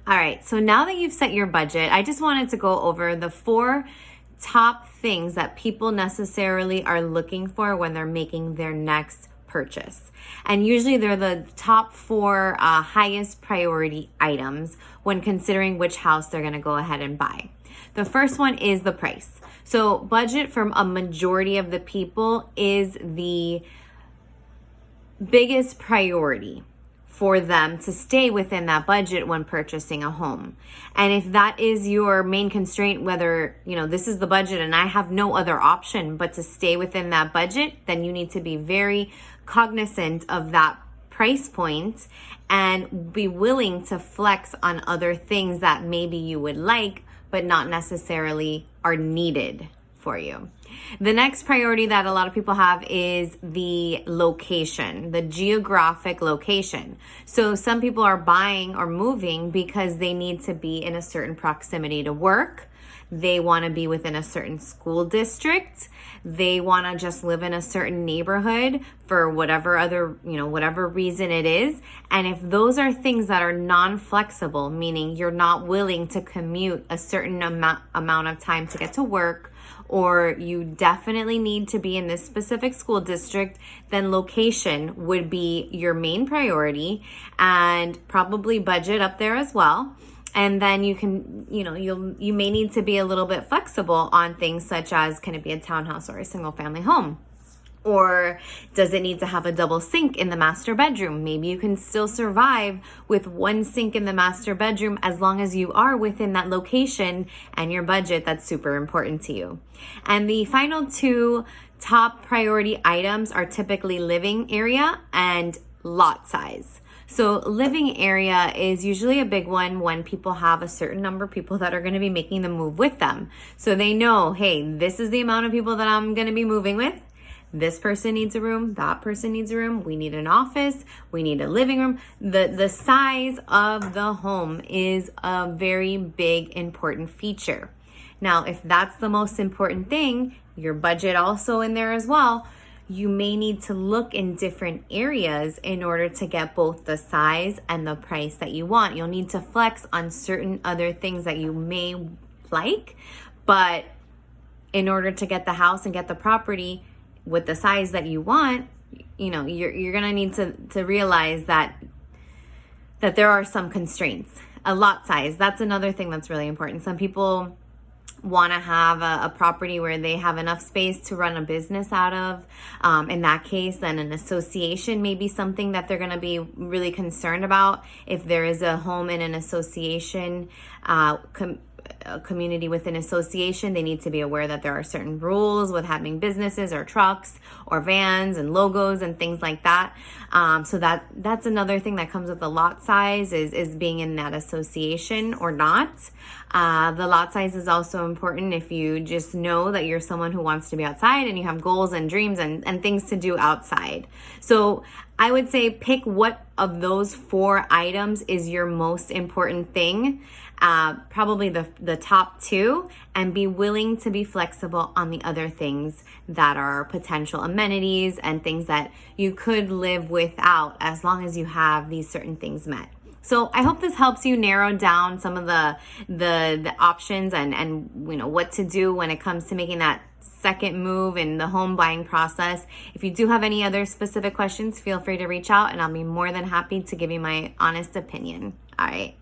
All right, so now that you've set your budget, I just wanted to go over the 4 top things that people necessarily are looking for when they're making their next purchase. And usually they're the top 4 highest priority items when considering which house they're gonna go ahead and buy. The first one is the price. So budget from a majority of the people is the biggest priority for them to stay within that budget when purchasing a home. And if that is your main constraint, whether, this is the budget and I have no other option but to stay within that budget, then you need to be very cognizant of that price point and be willing to flex on other things that maybe you would like, but not necessarily are needed for you. The next priority that a lot of people have is the location, the geographic location. So some people are buying or moving because they need to be in a certain proximity to work. They want to be within a certain school district. They want to just live in a certain neighborhood for whatever whatever reason it is. And if those are things that are non-flexible, meaning you're not willing to commute a certain amount of time to get to work, or you definitely need to be in this specific school district, then location would be your main priority, and probably budget up there as well. And then you can, you may need to be a little bit flexible on things such as, can it be a townhouse or a single family home? Or does it need to have a double sink in the master bedroom? Maybe you can still survive with one sink in the master bedroom as long as you are within that location and your budget that's super important to you. And the final 2 top priority items are typically living area and lot size. So living area is usually a big one when people have a certain number of people that are going to be making the move with them. So they know, hey, this is the amount of people that I'm going to be moving with. This person needs a room, that person needs a room, we need an office, we need a living room. The size of the home is a very big, important feature. Now, if that's the most important thing, your budget also in there as well, you may need to look in different areas in order to get both the size and the price that you want. You'll need to flex on certain other things that you may like, but in order to get the house and get the property with the size that you want, you're gonna need to realize that there are some constraints. A lot size, that's another thing that's really important. Some people want to have a property where they have enough space to run a business out of. In that case, then an association may be something that they're going to be really concerned about. If there is a home in an association, a community with an association, they need to be aware that there are certain rules with having businesses or trucks or vans and logos and things like that. So that's another thing that comes with the lot size is being in that association or not. The lot size is also important if you just know that you're someone who wants to be outside and you have goals and dreams and things to do outside. So I would say pick what of those 4 items is your most important thing. Probably the top 2, and be willing to be flexible on the other things that are potential amenities and things that you could live without as long as you have these certain things met. So I hope this helps you narrow down some of the options and what to do when it comes to making that second move in the home buying process. If you do have any other specific questions, feel free to reach out and I'll be more than happy to give you my honest opinion. All right.